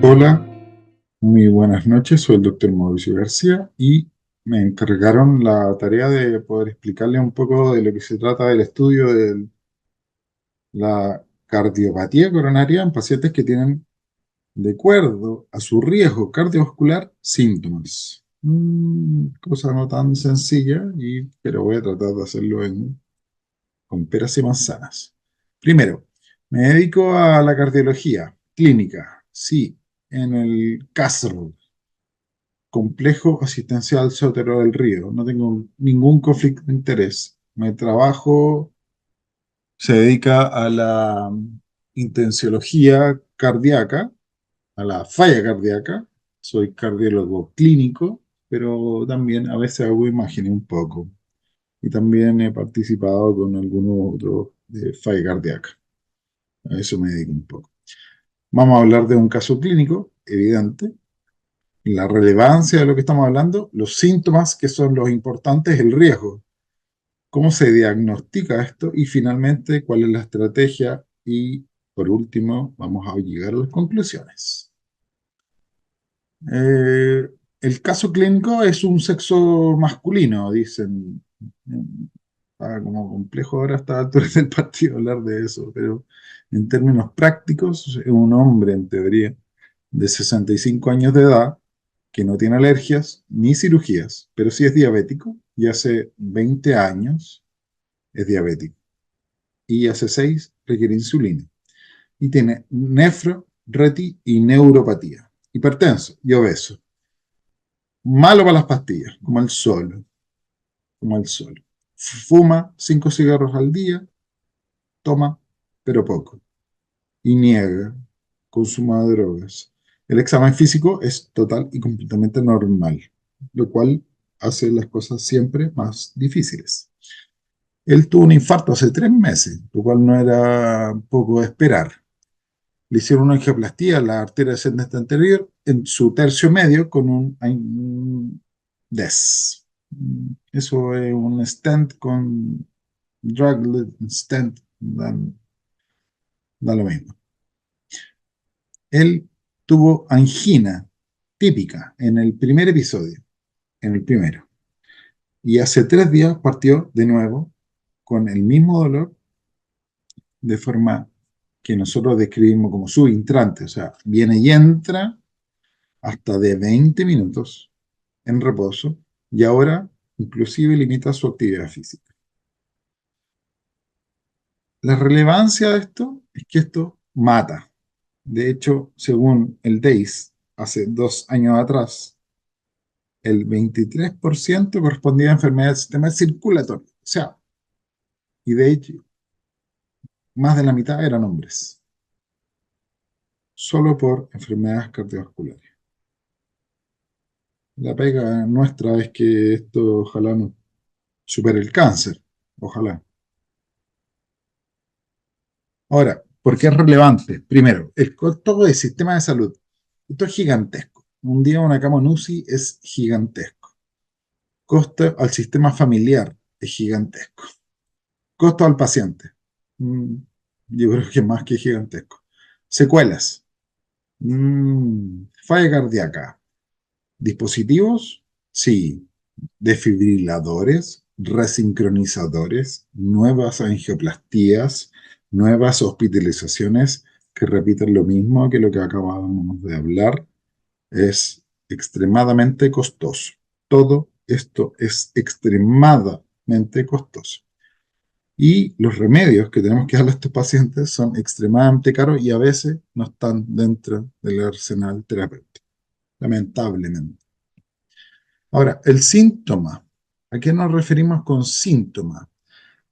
Hola, muy buenas noches, soy el doctor Mauricio García y me encargaron la tarea de poder explicarles un poco de lo que se trata del estudio de la cardiopatía coronaria en pacientes que tienen, de acuerdo a su riesgo cardiovascular, síntomas. Cosa no tan sencilla, pero voy a tratar de hacerlo con peras y manzanas. Primero, me dedico a la cardiología clínica, sí, en el CASR, Complejo Asistencial Sotero del Río. No tengo ningún conflicto de interés. Mi trabajo se dedica a la intensiología cardíaca, a la falla cardíaca. Soy cardiólogo clínico, pero también a veces hago imágenes un poco. Y también he participado con algunos otros de falla cardíaca. A eso me dedico un poco. Vamos a hablar de un caso clínico, evidente, la relevancia de lo que estamos hablando, los síntomas que son los importantes, el riesgo, cómo se diagnostica esto y finalmente cuál es la estrategia y por último vamos a llegar a las conclusiones. Eh, el caso clínico es un sexo masculino, dicen. Está como complejo ahora a esta altura del partido hablar de eso, pero en términos prácticos es un hombre en teoría de 65 años de edad que no tiene alergias ni cirugías, pero sí es diabético y hace 20 años es diabético y hace 6 requiere insulina y tiene nefro, reti y neuropatía, hipertenso y obeso, malo para las pastillas, como el sol. Fuma 5 cigarros al día, toma, pero poco, y niega consumo de drogas. El examen físico es total y completamente normal, lo cual hace las cosas siempre más difíciles. Él tuvo un infarto hace 3 meses, lo cual no era poco de esperar. Le hicieron una angioplastía a la arteria descendente anterior en su tercio medio con un DES. Eso es un stent con drug stent, da lo mismo. Él tuvo angina típica en el primer episodio, en el primero. Y hace 3 días partió de nuevo con el mismo dolor de forma que nosotros describimos como subintrante, o sea, viene y entra hasta de 20 minutos en reposo y ahora inclusive limita su actividad física. La relevancia de esto es que esto mata. De hecho, según el DEIS, hace 2 años atrás, el 23% correspondía a enfermedades del sistema circulatorio. O sea, y de hecho, más de la mitad eran hombres, solo por enfermedades cardiovasculares. La pega nuestra es que esto ojalá no supere el cáncer, ojalá. Ahora, ¿por qué es relevante? Primero, el costo del sistema de salud. Esto es gigantesco. Un día una cama en UCI es gigantesco. Costo al sistema familiar es gigantesco. Costo al paciente. Mm, yo creo que más que gigantesco. Secuelas. Falla cardíaca. Dispositivos, sí. Desfibriladores, resincronizadores, nuevas angioplastías, nuevas hospitalizaciones que repiten lo mismo que lo que acabábamos de hablar. Es extremadamente costoso. Todo esto es extremadamente costoso. Y los remedios que tenemos que darle a estos pacientes son extremadamente caros y a veces no están dentro del arsenal terapéutico, lamentablemente. Ahora, el síntoma. ¿A qué nos referimos con síntoma?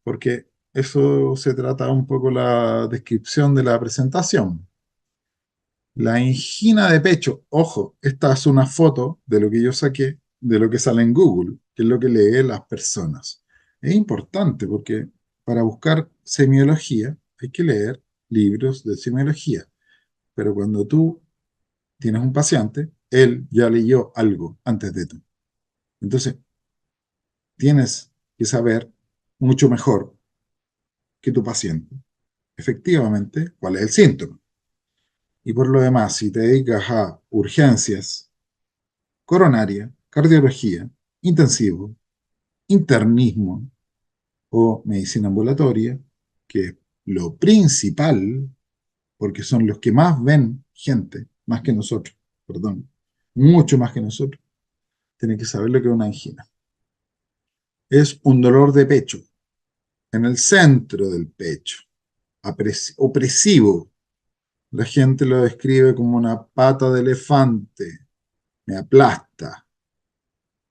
Porque eso se trata un poco la descripción de la presentación. La angina de pecho, ojo, esta es una foto de lo que yo saqué, de lo que sale en Google, que es lo que leen las personas. Es importante porque para buscar semiología hay que leer libros de semiología, pero cuando tú tienes un paciente, él ya leyó algo antes de tú. Entonces, tienes que saber mucho mejor que tu paciente, efectivamente, cuál es el síntoma. Y por lo demás, si te dedicas a urgencias, coronaria, cardiología, intensivo, internismo o medicina ambulatoria, que es lo principal, porque son los que más ven gente, más que nosotros, perdón, mucho más que nosotros, tienen que saber lo que es una angina. Es un dolor de pecho, en el centro del pecho, opresivo. La gente lo describe como una pata de elefante, me aplasta,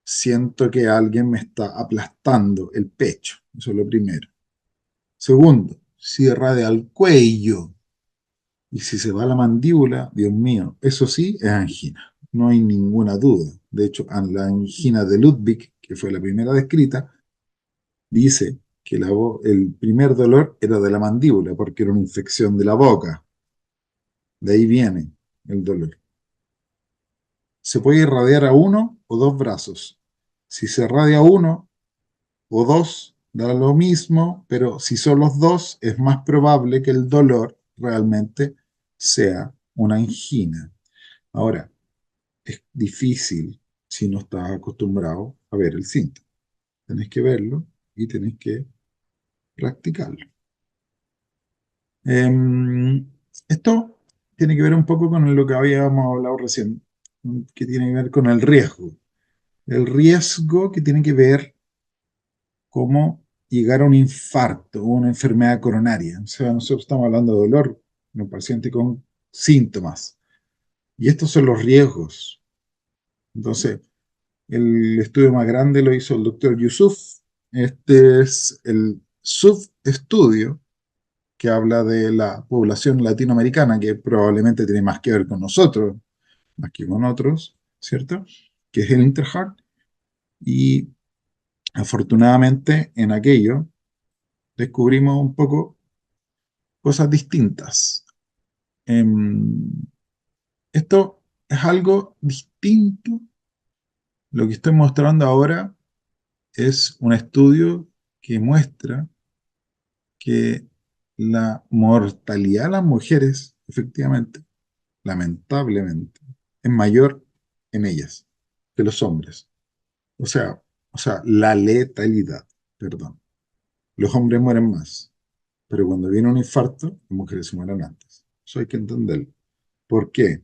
siento que alguien me está aplastando el pecho, eso es lo primero. Segundo, cierra de al cuello, y si se va la mandíbula, Dios mío, eso sí es angina, no hay ninguna duda. De hecho, la angina de Ludwig, que fue la primera descrita, dice que el primer dolor era de la mandíbula, porque era una infección de la boca, de ahí viene el dolor. Se puede irradiar a uno o dos brazos. Si se irradia uno o dos, da lo mismo, pero si son los dos, es más probable que el dolor realmente sea una angina. Ahora, es difícil si no estás acostumbrado a ver el síntoma. Tenés que verlo y tenés que practicarlo. Esto tiene que ver un poco con lo que habíamos hablado recién, que tiene que ver con el riesgo. El riesgo que tiene que ver cómo llegar a un infarto o una enfermedad coronaria. O sea, nosotros estamos hablando de dolor en un paciente con síntomas. Y estos son los riesgos. Entonces, el estudio más grande lo hizo el doctor Yusuf. Este es el subestudio que habla de la población latinoamericana, que probablemente tiene más que ver con nosotros, más que con otros, ¿cierto? Que es el Interheart. Y afortunadamente en aquello descubrimos un poco cosas distintas. Esto es algo distinto. Lo que estoy mostrando ahora es un estudio que muestra que la mortalidad de las mujeres, efectivamente, lamentablemente, es mayor en ellas que los hombres. O sea, la letalidad, perdón. Los hombres mueren más, pero cuando viene un infarto, las mujeres se mueren antes. Eso hay que entenderlo. ¿Por qué?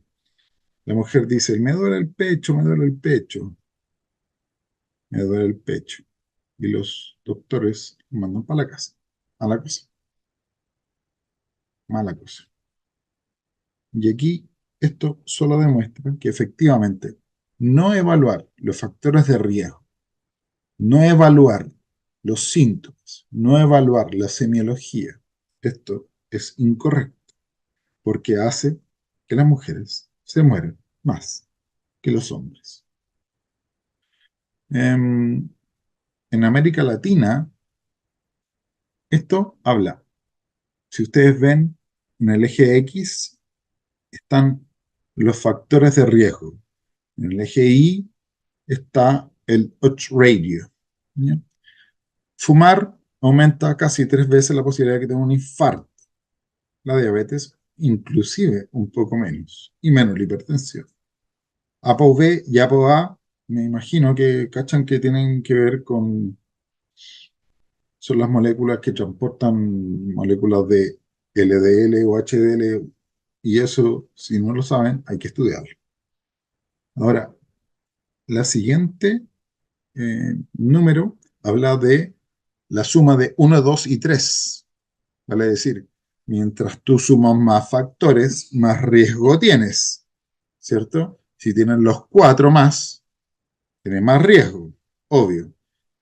La mujer dice, me duele el pecho, me duele el pecho, me duele el pecho. Y los doctores mandan para la casa, a la casa, mala cosa. Y aquí esto solo demuestra que efectivamente no evaluar los factores de riesgo, no evaluar los síntomas, no evaluar la semiología, esto es incorrecto porque hace que las mujeres se mueran más que los hombres. En América Latina, esto habla. Si ustedes ven en el eje X están los factores de riesgo. En el eje Y está el odds ratio. ¿Ya? Fumar aumenta casi 3 veces la posibilidad de que tenga un infarto. La diabetes, inclusive, un poco menos. Y menos la hipertensión. ApoB y ApoA, me imagino que cachan que tienen que ver con... Son las moléculas que transportan moléculas de LDL o HDL. Y eso, si no lo saben, hay que estudiarlo. Ahora, la siguiente número habla de la suma de uno, 2 y 3. Vale decir, mientras tú sumas más factores, más riesgo tienes, ¿cierto? Si tienes los 4 más, tienes más riesgo, obvio.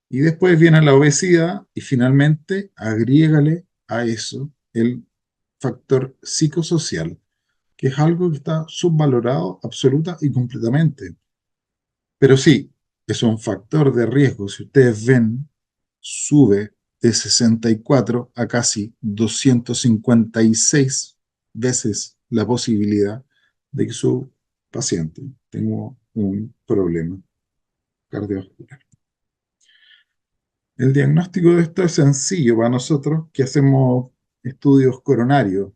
Y después viene la obesidad y finalmente agrégale a eso el factor psicosocial, que es algo que está subvalorado absoluta y completamente. Pero sí, es un factor de riesgo. Si ustedes ven, sube de 64 a casi 256 veces la posibilidad de que su paciente tenga un problema cardiovascular. El diagnóstico de esto es sencillo para nosotros que hacemos estudios coronarios.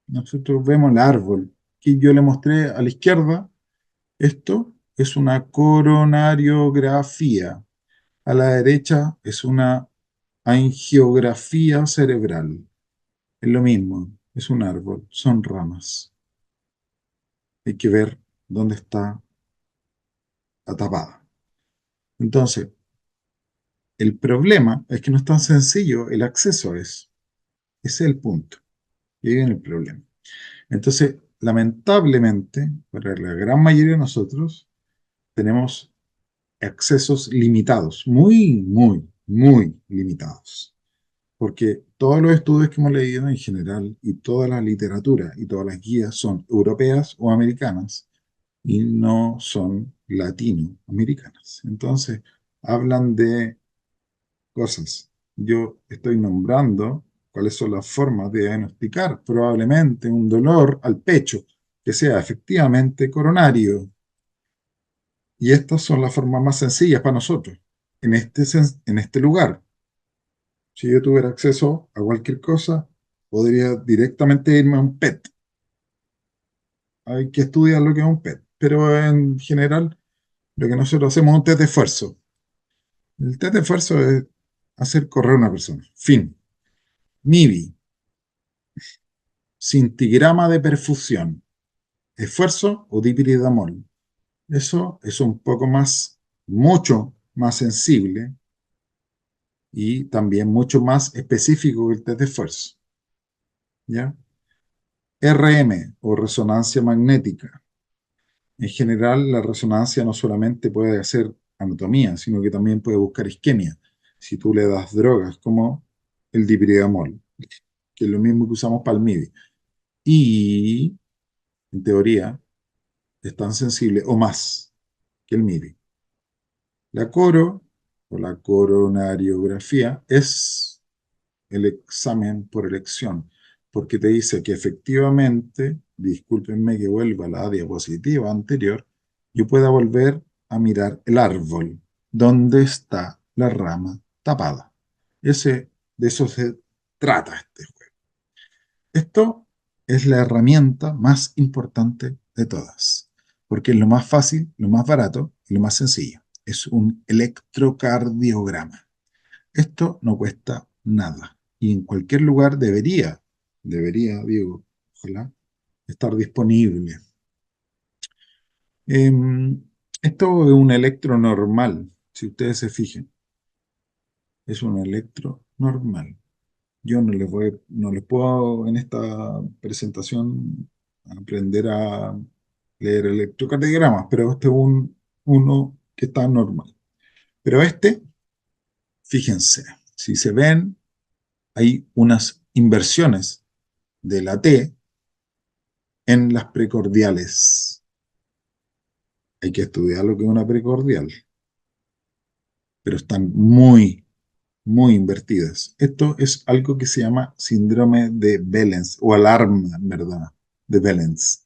Nosotros vemos el árbol. que yo le mostré a la izquierda, esto es una coronariografía. A la derecha es una angiografía cerebral. Es lo mismo, es un árbol, son ramas. Hay que ver dónde está tapada. Entonces, el problema es que no es tan sencillo el acceso a eso. Ese es el punto. Y ahí viene el problema. Entonces, lamentablemente, para la gran mayoría de nosotros, tenemos accesos limitados, muy, muy, muy limitados. Porque todos los estudios que hemos leído en general y toda la literatura y todas las guías son europeas o americanas y no son latinoamericanas. Entonces, hablan de cosas. Yo estoy nombrando cuáles son las formas de diagnosticar probablemente un dolor al pecho que sea efectivamente coronario. Y estas son las formas más sencillas para nosotros. En este lugar, si yo tuviera acceso a cualquier cosa, podría directamente irme a un PET. Hay que estudiar lo que es un PET. Pero en general, lo que nosotros hacemos es un test de esfuerzo. El test de esfuerzo es hacer correr a una persona. Fin. MIBI, cintigrama de perfusión, esfuerzo o dipiridamol. Eso es un poco más, mucho más sensible y también mucho más específico que el test de esfuerzo. ¿Ya? RM o resonancia magnética. En general, la resonancia no solamente puede hacer anatomía, sino que también puede buscar isquemia. Si tú le das drogas como el dipiridamol, que es lo mismo que usamos para el MIDI. Y, en teoría, es tan sensible o más que el MIDI. La coro o la coronariografía es el examen por elección, porque te dice que efectivamente, discúlpenme que vuelva a la diapositiva anterior, yo pueda volver a mirar el árbol, donde está la rama tapada. De eso se trata este juego. Esto es la herramienta más importante de todas, porque es lo más fácil, lo más barato y lo más sencillo. Es un electrocardiograma. Esto no cuesta nada y en cualquier lugar digo, ojalá, estar disponible. Eh, Esto es un electro normal, si ustedes se fijan, es un electro normal. Yo no les puedo en esta presentación aprender a leer electrocardiogramas, pero este es uno que está normal. Pero este, fíjense, si se ven, hay unas inversiones de la T en las precordiales. Hay que estudiar lo que es una precordial, pero están muy, muy invertidas. Esto es algo que se llama síndrome de Behlens o alarma, en verdad, de Behlens.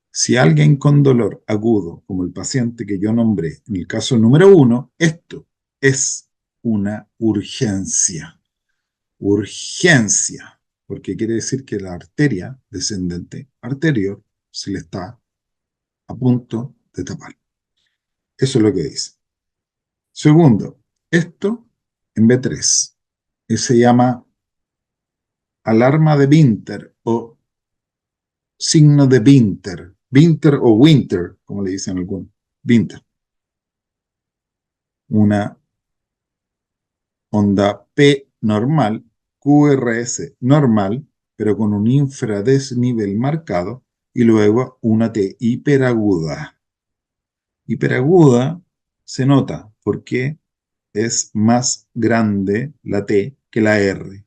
Si alguien con dolor agudo, como el paciente que yo nombré en el caso número 1, esto es una urgencia. Urgencia, porque quiere decir que la arteria descendente anterior se le está a punto de tapar. Eso es lo que dice. Segundo, esto en B3 se llama alarma de Winter o signo de Winter. Winter o Winter, como le dicen algunos. Winter. Una onda P normal, QRS normal, pero con un infradesnivel marcado, y luego una T hiperaguda. Hiperaguda se nota porque es más grande la T que la R.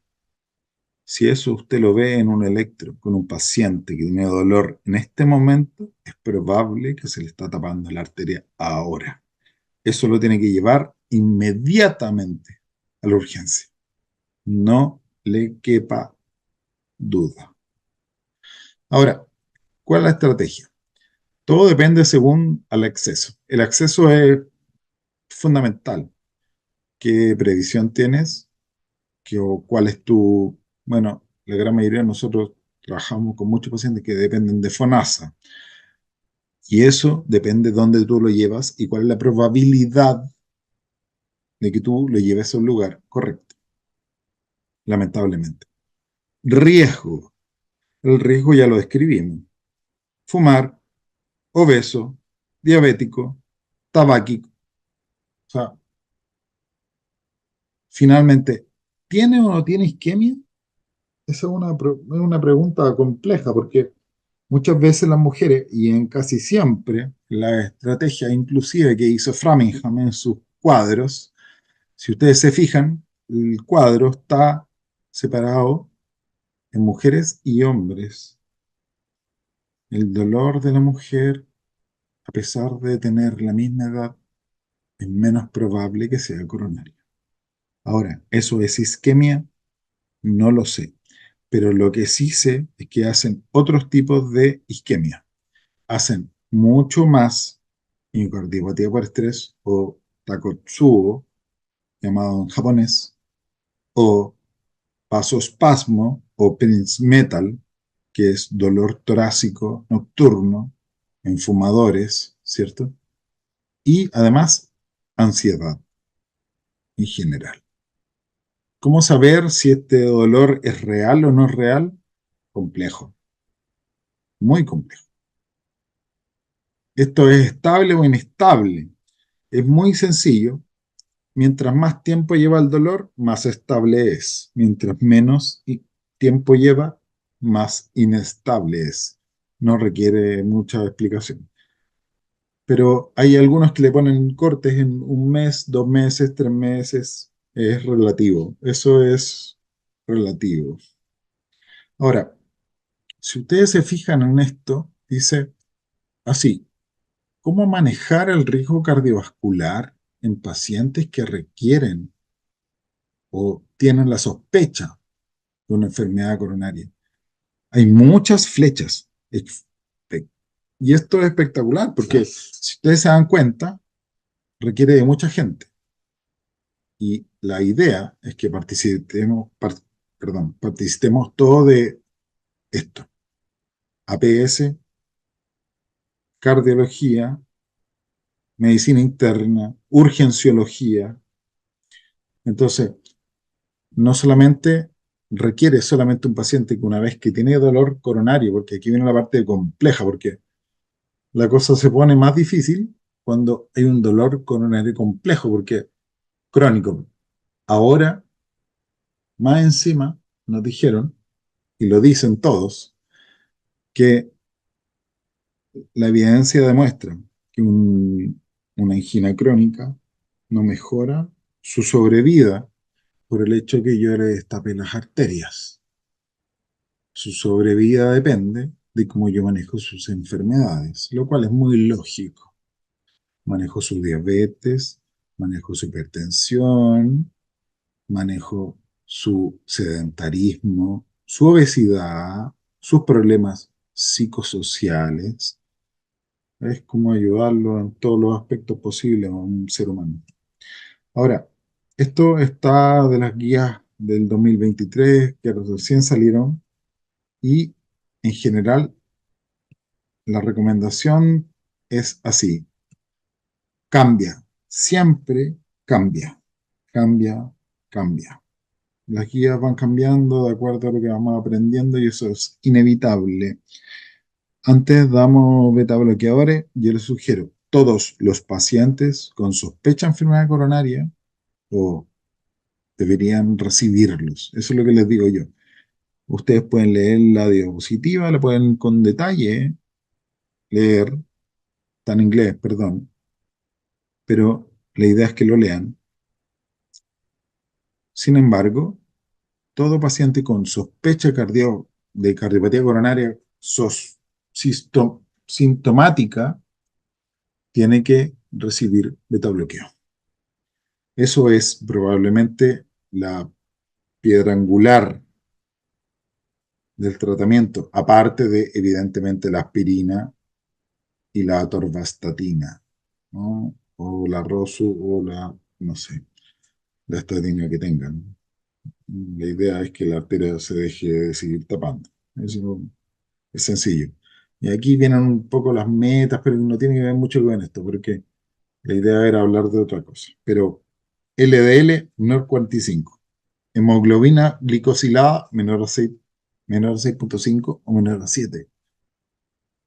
Si eso usted lo ve en un electro con un paciente que tiene dolor en este momento, es probable que se le está tapando la arteria ahora. Eso lo tiene que llevar inmediatamente a la urgencia. No le quepa duda. Ahora, ¿cuál es la estrategia? Todo depende según al acceso. El acceso es fundamental. ¿Qué previsión tienes? ¿Cuál es tu... Bueno, la gran mayoría de nosotros trabajamos con muchos pacientes que dependen de FONASA. Y eso depende de dónde tú lo llevas y cuál es la probabilidad de que tú lo lleves a un lugar correcto, lamentablemente. Riesgo. El riesgo ya lo describimos. Fumar, obeso, diabético, tabáquico. O sea, finalmente, ¿tiene o no tiene isquemia? Esa es una pregunta compleja porque muchas veces las mujeres, y en casi siempre, la estrategia inclusive que hizo Framingham en sus cuadros, si ustedes se fijan, el cuadro está separado en mujeres y hombres. El dolor de la mujer, a pesar de tener la misma edad, es menos probable que sea coronario. Ahora, ¿eso es isquemia? No lo sé. Pero lo que sí sé es que hacen otros tipos de isquemia. Hacen mucho más miocardiopatía por estrés o takotsubo, llamado en japonés, o vasospasmo o Prince Metal, que es dolor torácico nocturno en fumadores, ¿cierto? Y además, ansiedad en general. ¿Cómo saber si este dolor es real o no es real? Complejo, muy complejo. ¿Esto es estable o inestable? Es muy sencillo. Mientras más tiempo lleva el dolor, más estable es. Mientras menos tiempo lleva, más inestable es. No requiere mucha explicación. Pero hay algunos que le ponen cortes en un mes, 2 meses, 3 meses. Es relativo. Eso es relativo. Ahora, si ustedes se fijan en esto, dice así, ¿cómo manejar el riesgo cardiovascular en pacientes que requieren o tienen la sospecha de una enfermedad coronaria? Hay muchas flechas. Y esto es espectacular porque si ustedes se dan cuenta, requiere de mucha gente. Y la idea es que participemos todo de esto. APS, cardiología, medicina interna, urgenciología. Entonces, no solamente requiere solamente un paciente que una vez que tiene dolor coronario, porque aquí viene la parte compleja, porque la cosa se pone más difícil cuando hay un dolor coronario complejo, porque crónico. Ahora, más encima, nos dijeron, y lo dicen todos, que la evidencia demuestra que una angina crónica no mejora su sobrevida por el hecho que yo le destape las arterias. Su sobrevida depende de cómo yo manejo sus enfermedades, lo cual es muy lógico. Manejo su diabetes, manejo su hipertensión, manejo su sedentarismo, su obesidad, sus problemas psicosociales. Es como ayudarlo en todos los aspectos posibles a un ser humano. Ahora, esto está de las guías del 2023 que recién salieron y en general la recomendación es así. Cambia, siempre cambia, cambia, cambia. Las guías van cambiando de acuerdo a lo que vamos aprendiendo y eso es inevitable. Antes damos beta bloqueadores, yo les sugiero, todos los pacientes con sospecha de enfermedad coronaria o deberían recibirlos. Eso es lo que les digo yo. Ustedes pueden leer la diapositiva, la pueden con detalle leer, está en inglés, perdón, pero la idea es que lo lean. Sin embargo, todo paciente con sospecha de cardiopatía coronaria sintomática tiene que recibir betabloqueo. Eso es probablemente la piedra angular del tratamiento, aparte de, evidentemente, la aspirina y la atorvastatina, ¿no? O la Rosu o la, no sé, la estatina que tengan. La idea es que la arteria se deje de seguir tapando. Eso es sencillo. Y aquí vienen un poco las metas, pero no tiene que ver mucho con esto, porque la idea era hablar de otra cosa. Pero LDL menor 45. Hemoglobina glicosilada menor a 6, menor a 6,5 o menor a 7.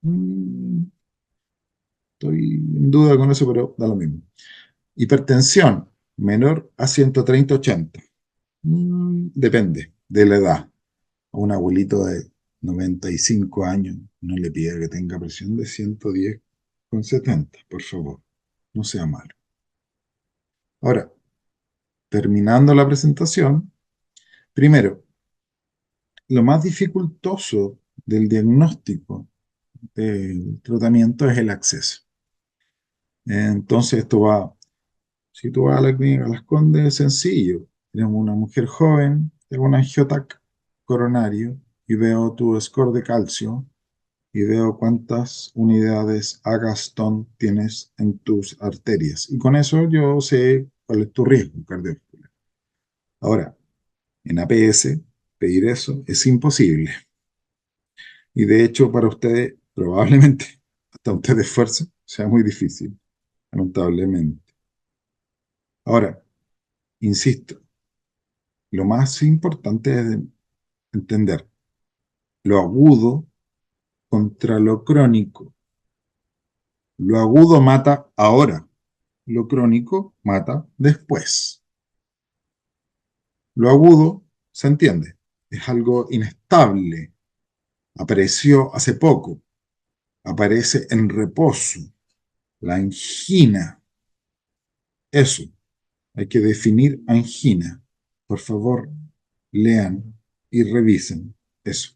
Mm, Estoy en duda con eso, pero da lo mismo. Hipertensión menor a 130/80. Depende de la edad. A un abuelito de 95 años no le pida que tenga presión de 110/70, por favor. No sea malo. Ahora, terminando la presentación, primero, lo más dificultoso del diagnóstico del tratamiento es el acceso. Entonces, si tú vas a la clínica Las Condes, es sencillo. Tenemos una mujer joven, tengo un angiotac coronario y veo tu score de calcio y veo cuántas unidades Agastón tienes en tus arterias. Y con eso yo sé cuál es tu riesgo cardiovascular. Ahora, en APS, pedir eso es imposible. Y de hecho, para ustedes, probablemente, hasta un test de esfuerzo, sea muy difícil, lamentablemente. Ahora, insisto, lo más importante es entender lo agudo contra lo crónico. Lo agudo mata ahora, lo crónico mata después. Lo agudo, se entiende, es algo inestable, apareció hace poco, aparece en reposo, la angina, eso, hay que definir angina. Por favor, lean y revisen eso.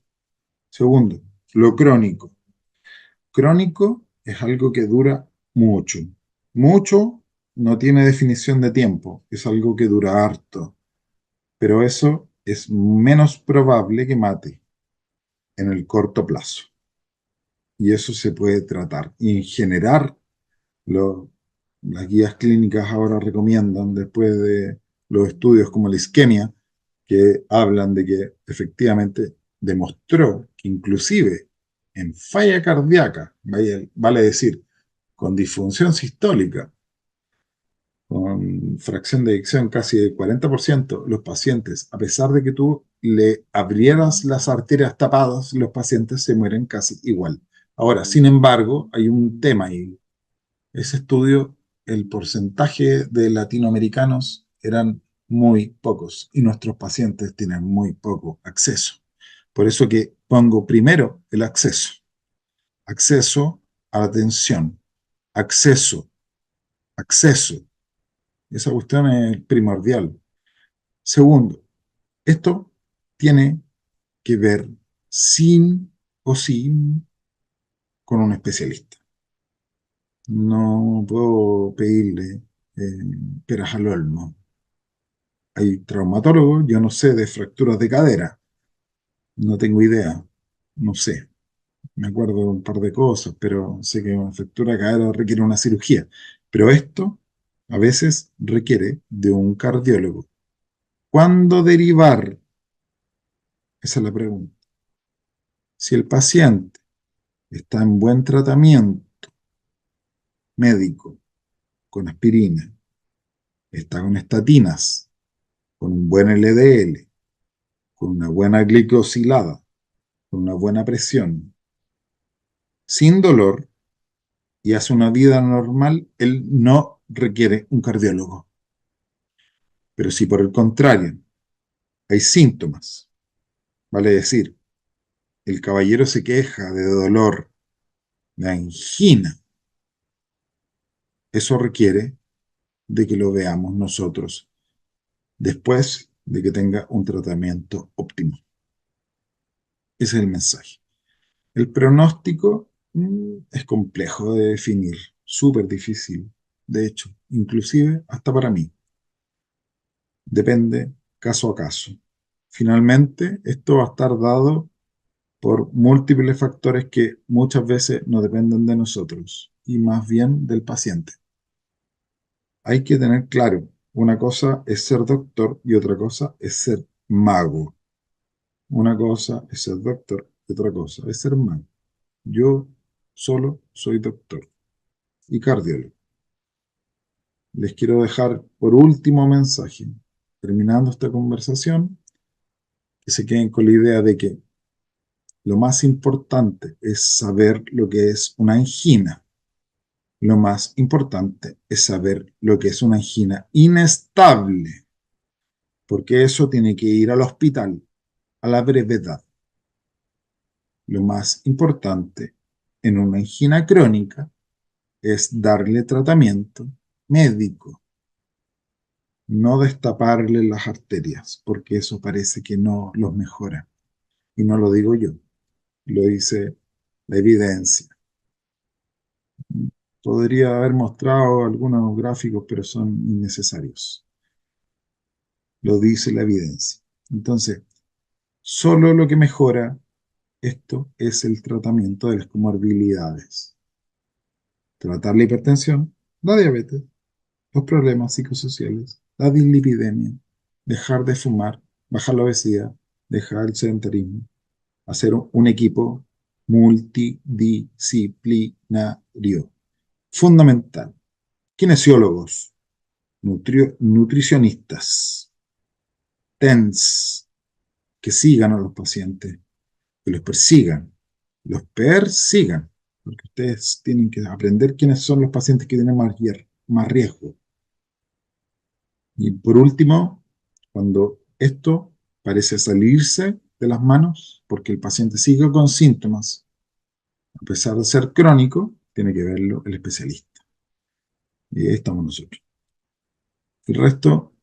Segundo, lo crónico. Crónico es algo que dura mucho. Mucho no tiene definición de tiempo, es algo que dura harto, pero eso es menos probable que mate en el corto plazo. Y eso se puede tratar. Y en general, lo, las guías clínicas ahora recomiendan, después de los estudios como la isquemia, que hablan de que efectivamente demostró que inclusive en falla cardíaca, vale decir, con disfunción sistólica, con fracción de eyección casi del 40%, los pacientes, a pesar de que tú le abrieras las arterias tapadas, los pacientes se mueren casi igual. Ahora, sin embargo, hay un tema y ese estudio, el porcentaje de latinoamericanos eran muy pocos y nuestros pacientes tienen muy poco acceso. Por eso que pongo primero el acceso. Acceso a la atención. Acceso. Acceso. Esa cuestión es primordial. Segundo, esto tiene que ver sin o sin con un especialista. No puedo pedirle eh, peras al olmo. Hay traumatólogos, yo no sé de fracturas de cadera, no tengo idea, no sé. Me acuerdo de un par de cosas, pero sé que una fractura de cadera requiere una cirugía. Pero esto a veces requiere de un cardiólogo. ¿Cuándo derivar? Esa es la pregunta. Si el paciente está en buen tratamiento médico, con aspirina, está con estatinas, con un buen LDL, con una buena glicosilada, con una buena presión, sin dolor y hace una vida normal, él no requiere un cardiólogo. Pero si por el contrario hay síntomas, vale decir, el caballero se queja de dolor, de angina, eso requiere de que lo veamos nosotros después de que tenga un tratamiento óptimo. Ese es el mensaje. El pronóstico es complejo de definir, súper difícil, de hecho, inclusive hasta para mí. Depende caso a caso. Finalmente, esto va a estar dado por múltiples factores que muchas veces no dependen de nosotros y más bien del paciente. Hay que tener claro, una cosa es ser doctor y otra cosa es ser mago. Una cosa es ser doctor y otra cosa es ser humano. Yo solo soy doctor y cardiólogo. Les quiero dejar por último mensaje, terminando esta conversación, que se queden con la idea de que lo más importante es saber lo que es una angina. Lo más importante es saber lo que es una angina inestable, porque eso tiene que ir al hospital a la brevedad. Lo más importante en una angina crónica es darle tratamiento médico, no destaparle las arterias, porque eso parece que no los mejora. Y no lo digo yo, lo dice la evidencia. Podría haber mostrado algunos gráficos, pero son innecesarios. Lo dice la evidencia. Entonces, solo lo que mejora esto es el tratamiento de las comorbilidades. Tratar la hipertensión, la diabetes, los problemas psicosociales, la dislipidemia, dejar de fumar, bajar la obesidad, dejar el sedentarismo, hacer un equipo multidisciplinario. Fundamental. Kinesiólogos, nutricionistas, TENS, que sigan a los pacientes, que los persigan, porque ustedes tienen que aprender quiénes son los pacientes que tienen más riesgo. Y por último, cuando esto parece salirse de las manos, porque el paciente sigue con síntomas, a pesar de ser crónico, tiene que verlo el especialista. Y ahí estamos nosotros. El resto,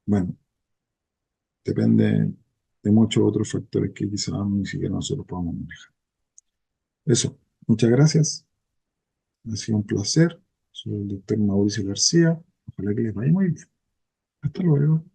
bueno, depende de muchos otros factores que quizás ni siquiera nosotros podamos manejar. Eso, muchas gracias. Ha sido un placer. Soy el doctor Mauricio García. Ojalá que les vaya muy bien. Hasta luego.